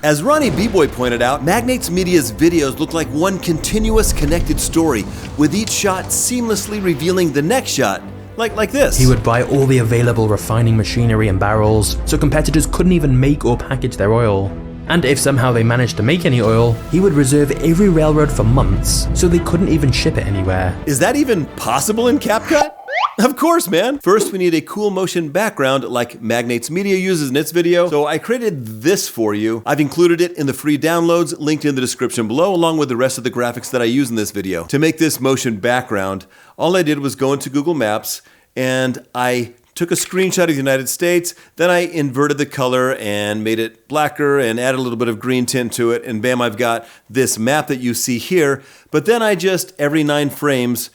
As Ronnie B-Boy pointed out, MagnatesMedia's videos look like one continuous connected story, with each shot seamlessly revealing the next shot. Like this. He would buy all the available refining machinery and barrels, so competitors couldn't even make or package their oil. And if somehow they managed to make any oil, he would reserve every railroad for months, so they couldn't even ship it anywhere. Is that even possible in CapCut? Of course, man. First, we need a cool motion background like MagnatesMedia uses in its video. So I created this for you. I've included it in the free downloads linked in the description below, along with the rest of the graphics that I use in this video. To make this motion background, all I did was go into Google Maps and I took a screenshot of the United States, then I inverted the color and made it blacker and added a little bit of green tint to it, and bam, I've got this map that you see here. But then I just, every 9 frames,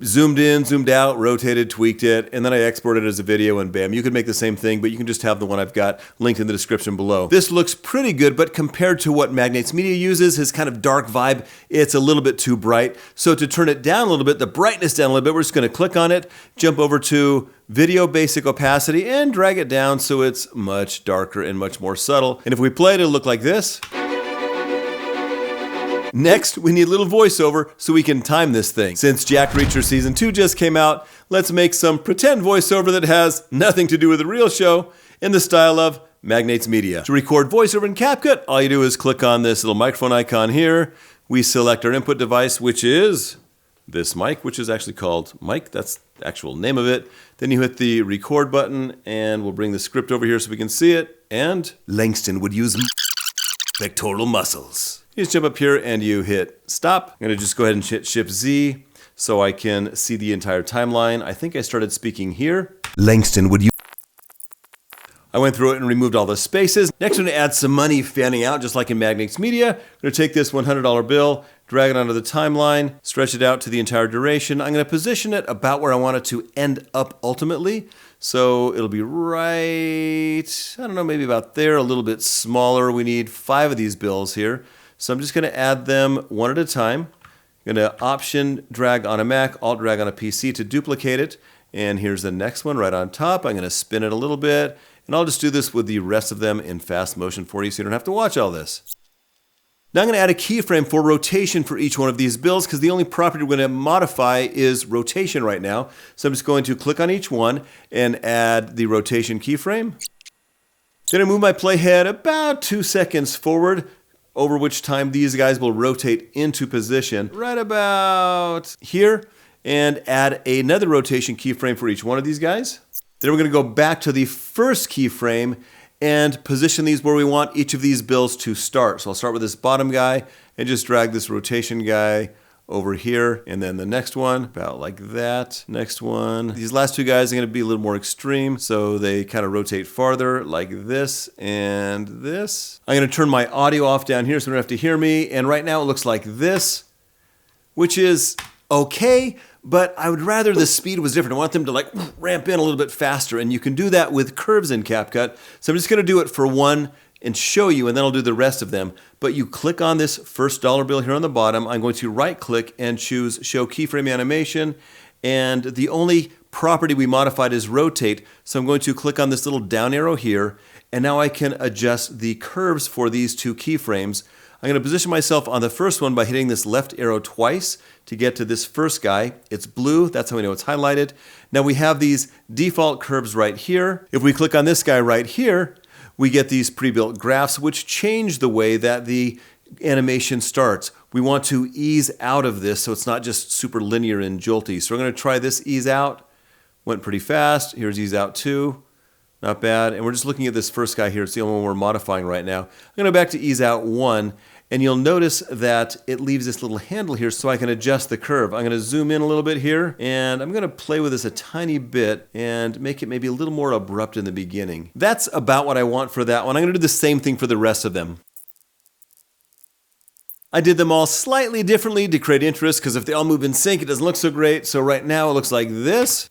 zoomed in, zoomed out, rotated, tweaked it, and then I exported it as a video, and bam, you could make the same thing, but you can just have the one I've got linked in the description below. This looks pretty good, but compared to what MagnatesMedia uses, his kind of dark vibe, it's a little bit too bright. So to turn it down a little bit, the brightness down a little bit, we're just gonna click on it, jump over to Video Basic Opacity, and drag it down so it's much darker and much more subtle. And if we play it, it'll look like this. Next, we need a little voiceover so we can time this thing. Since Jack Reacher Season 2 just came out, let's make some pretend voiceover that has nothing to do with the real show in the style of MagnatesMedia. To record voiceover in CapCut, all you do is click on this little microphone icon here. We select our input device, which is this mic, which is actually called Mic. That's the actual name of it. Then you hit the record button, and we'll bring the script over here so we can see it. And Langston would use pectoral muscles. You just jump up here and you hit stop. I'm gonna just go ahead and hit Shift Z so I can see the entire timeline. I think I started speaking here. Langston, would you? I went through it and removed all the spaces. Next, I'm gonna add some money fanning out, just like in MagnatesMedia. I'm gonna take this $100 bill, drag it onto the timeline, stretch it out to the entire duration. I'm gonna position it about where I want it to end up ultimately. So it'll be right, I don't know, maybe about there, a little bit smaller. We need 5 of these bills here. So I'm just gonna add them one at a time. I'm gonna Option drag on a Mac, Alt drag on a PC to duplicate it. And here's the next one right on top. I'm gonna spin it a little bit. And I'll just do this with the rest of them in fast motion for you so you don't have to watch all this. Now I'm gonna add a keyframe for rotation for each one of these bills because the only property we're gonna modify is rotation right now. So I'm just going to click on each one and add the rotation keyframe. Then I move my playhead about 2 seconds forward, over which time these guys will rotate into position right about here, and add another rotation keyframe for each one of these guys. Then we're gonna go back to the first keyframe and position these where we want each of these bills to start. So I'll start with this bottom guy and just drag this rotation guy over here, and then the next one about like that. Next one. These last 2 guys are going to be a little more extreme, so they kind of rotate farther like this and this. I'm going to turn my audio off down here so you don't have to hear me, and right now it looks like this, which is okay, but I would rather the speed was different. I want them to like ramp in a little bit faster, and you can do that with curves in CapCut. So I'm just going to do it for one and show you, and then I'll do the rest of them. But you click on this first dollar bill here on the bottom. I'm going to right click and choose Show Keyframe Animation, and the only property we modified is rotate. So I'm going to click on this little down arrow here, and now I can adjust the curves for these 2 keyframes. I'm going to position myself on the first one by hitting this left arrow twice to get to this first guy. It's blue, that's how we know it's highlighted. Now we have these default curves right here. If we click on this guy right here, we get these pre-built graphs which change the way that the animation starts. We want to ease out of this so it's not just super linear and jolty. So we're going to try this ease out. Went pretty fast. Here's ease out 2. Not bad. And we're just looking at this first guy here. It's the only one we're modifying right now. I'm going to go back to ease out 1. And you'll notice that it leaves this little handle here so I can adjust the curve. I'm going to zoom in a little bit here, and I'm going to play with this a tiny bit and make it maybe a little more abrupt in the beginning. That's about what I want for that one. I'm going to do the same thing for the rest of them. I did them all slightly differently to create interest, because if they all move in sync, it doesn't look so great. So right now it looks like this.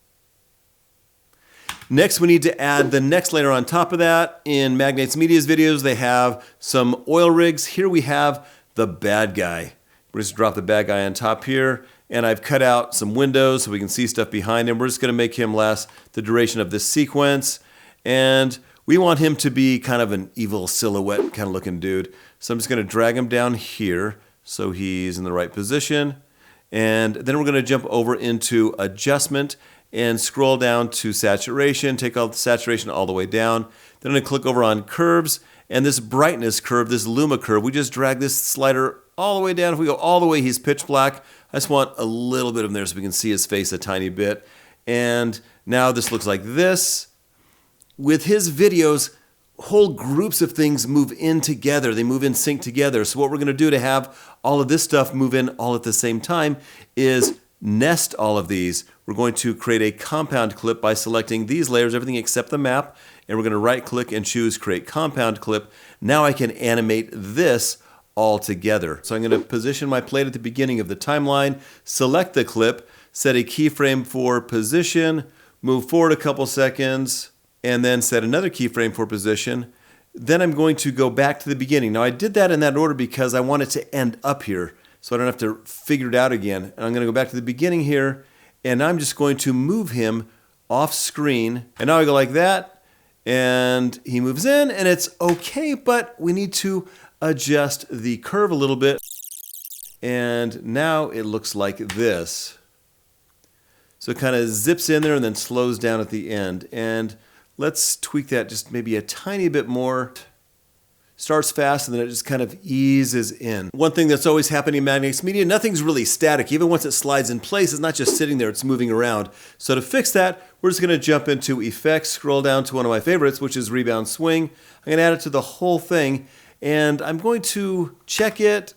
Next, we need to add the next layer on top of that. In MagnatesMedia's videos, they have some oil rigs. Here we have the bad guy. We're just drop the bad guy on top here, and I've cut out some windows so we can see stuff behind him. We're just gonna make him last the duration of this sequence. And We want him to be kind of an evil silhouette kind of looking dude. So I'm just going to drag him down here so he's in the right position. And then we're going to jump over into adjustment and scroll down to saturation, take all the saturation all the way down. Then I'm going to click over on curves, and this brightness curve, this luma curve, we just drag this slider all the way down. If we go all the way, he's pitch black. I just want a little bit of him there so we can see his face a tiny bit. And now this looks like this. With his videos, whole groups of things move in together. They move in sync together. So what we're going to do to have all of this stuff move in all at the same time is nest all of these. We're going to create a compound clip by selecting these layers, everything except the map, and we're going to right click and choose create compound clip. Now I can animate this all together. So I'm going to position my plate at the beginning of the timeline, select the clip, set a keyframe for position, move forward a couple seconds, and then set another keyframe for position. Then I'm going to go back to the beginning. Now I did that in that order because I want it to end up here, so I don't have to figure it out again. And I'm going to go back to the beginning here, and I'm just going to move him off screen. And now I go like that, and he moves in, and it's okay, but we need to adjust the curve a little bit. And now it looks like this. So it kind of zips in there and then slows down at the end. And let's tweak that just maybe a tiny bit more. Starts fast and then it just kind of eases in. One thing that's always happening in MagnatesMedia, nothing's really static. Even once it slides in place, it's not just sitting there, it's moving around. So to fix that, we're just gonna jump into Effects, scroll down to one of my favorites, which is Rebound Swing. I'm gonna add it to the whole thing, and I'm going to check it,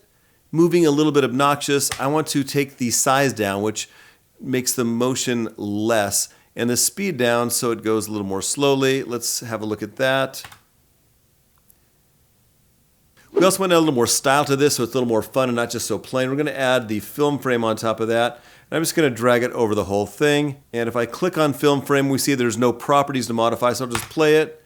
moving a little bit obnoxious. I want to take the size down, which makes the motion less, and the speed down so it goes a little more slowly. Let's have a look at that. We also want to add a little more style to this so it's a little more fun and not just so plain. We're going to add the film frame on top of that. And I'm just going to drag it over the whole thing. And if I click on film frame, we see there's no properties to modify, so I'll just play it.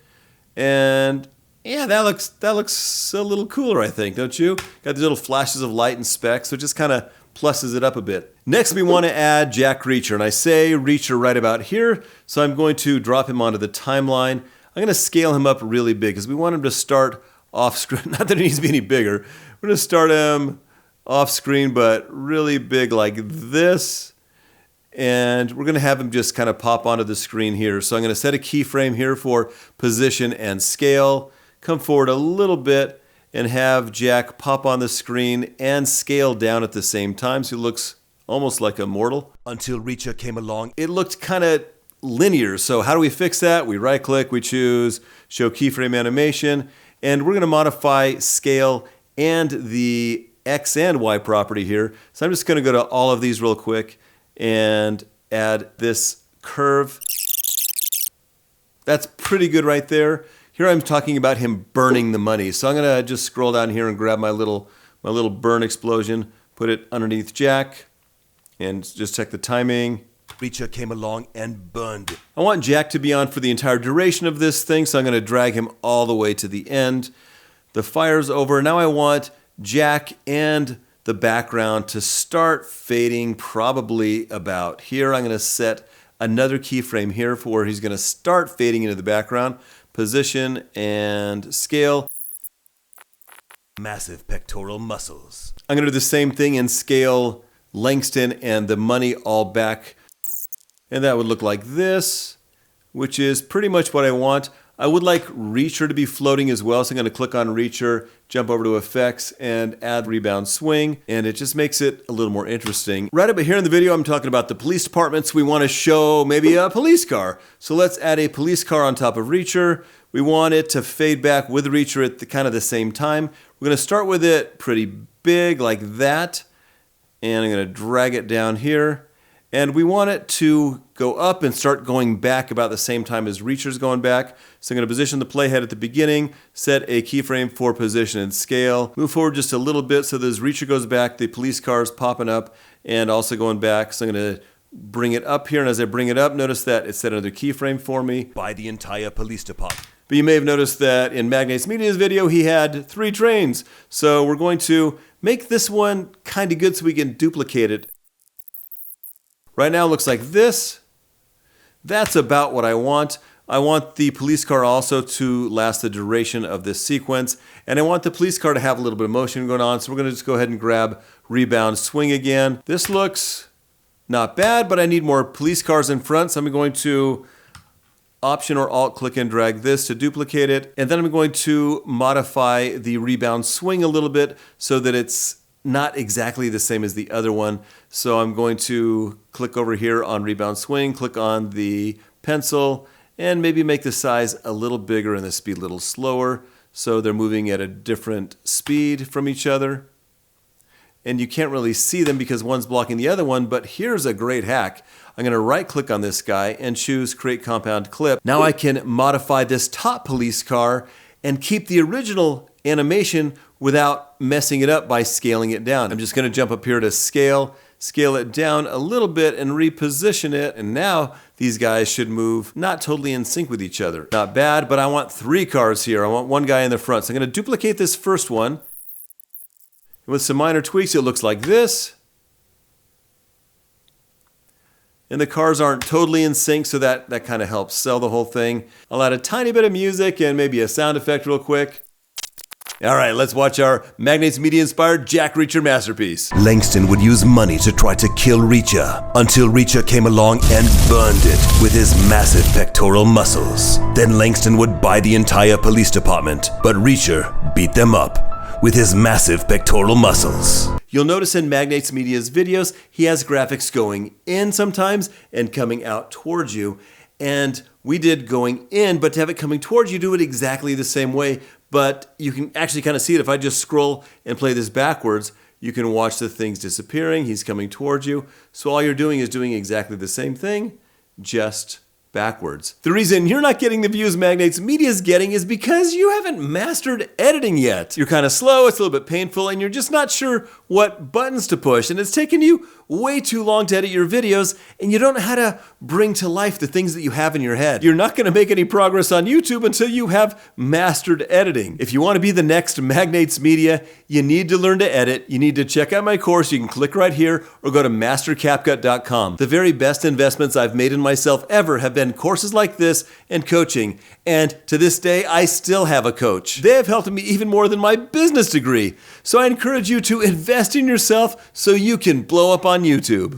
And yeah, that looks a little cooler, I think, don't you? Got these little flashes of light and specks, so it just kind of pluses it up a bit. Next, we want to add Jack Reacher, and I say Reacher right about here, so I'm going to drop him onto the timeline. I'm going to scale him up really big because we want him to start off screen. Not that it needs to be any bigger. We're going to start him off screen, but really big like this. And we're going to have him just kind of pop onto the screen here. So I'm going to set a keyframe here for position and scale. Come forward a little bit and have Jack pop on the screen and scale down at the same time so he looks almost like a mortal. Until Reacher came along, it looked kind of linear. So how do we fix that? We right click, we choose show keyframe animation, and we're going to modify scale and the X and Y property here. So I'm just going to go to all of these real quick and add this curve. That's pretty good right there. Here I'm talking about him burning the money. So I'm going to just scroll down here and grab my little burn explosion, put it underneath Jack, and just check the timing. Reacher came along and burned it. I want Jack to be on for the entire duration of this thing, so I'm going to drag him all the way to the end. The fire's over. Now I want Jack and the background to start fading probably about here. I'm going to set another keyframe here for where he's going to start fading into the background. Position and scale. Massive pectoral muscles. I'm going to do the same thing and scale Langston and the money all back. And that would look like this, which is pretty much what I want. I would like Reacher to be floating as well, so I'm going to click on Reacher, jump over to Effects, and add Rebound Swing, and it just makes it a little more interesting. Right up here in the video, I'm talking about the police departments. We want to show maybe a police car. So let's add a police car on top of Reacher. We want it to fade back with Reacher at kind of the same time. We're going to start with it pretty big like that, and I'm going to drag it down here. And we want it to go up and start going back about the same time as Reacher's going back. So I'm going to position the playhead at the beginning, set a keyframe for position and scale, move forward just a little bit so that as Reacher goes back, the police car is popping up and also going back. So I'm going to bring it up here, and as I bring it up, notice that it set another keyframe for me by the entire police department. But you may have noticed that in MagnatesMedia's video, he had 3 trains. So we're going to make this one kind of good so we can duplicate it. Right now it looks like this. That's about what I want. I want the police car also to last the duration of this sequence, and I want the police car to have a little bit of motion going on, so we're going to just go ahead and grab rebound swing again. This looks not bad, but I need more police cars in front, so I'm going to Option or Alt click and drag this to duplicate it, and then I'm going to modify the rebound swing a little bit so that it's not exactly the same as the other one. So I'm going to click over here on rebound swing, click on the pencil, and maybe make the size a little bigger and the speed a little slower so they're moving at a different speed from each other. And you can't really see them because one's blocking the other one, but here's a great hack. I'm going to right click on this guy and choose Create Compound Clip. Now I can modify this top police car and keep the original animation without messing it up by scaling it down. I'm just going to jump up here to scale it down a little bit and reposition it, and now these guys should move not totally in sync with each other. Not bad, but I want 3 cars here. I want one guy in the front. So I'm going to duplicate this first one. With some minor tweaks, it looks like this. And the cars aren't totally in sync, so that kind of helps sell the whole thing. I'll add a tiny bit of music and maybe a sound effect real quick. All right, let's watch our MagnatesMedia-inspired Jack Reacher masterpiece. Langston would use money to try to kill Reacher, until Reacher came along and burned it with his massive pectoral muscles. Then Langston would buy the entire police department, but Reacher beat them up with his massive pectoral muscles. You'll notice in MagnatesMedia's videos, he has graphics going in sometimes and coming out towards you. And we did going in, but to have it coming towards you, do it exactly the same way. But you can actually kind of see it. If I just scroll and play this backwards, you can watch the things disappearing. He's coming towards you. So all you're doing is doing exactly the same thing, just backwards. The reason you're not getting the views MagnatesMedia is getting is because you haven't mastered editing yet. You're kind of slow, it's a little bit painful, and you're just not sure what buttons to push, and it's taken you way too long to edit your videos, and you don't know how to bring to life the things that you have in your head. You're not going to make any progress on YouTube until you have mastered editing. If you want to be the next MagnatesMedia, you need to learn to edit. You need to check out my course. You can click right here or go to mastercapcut.com. The very best investments I've made in myself ever have been courses like this and coaching, and to this day, I still have a coach. They have helped me even more than my business degree. So I encourage you to invest in yourself so you can blow up on YouTube.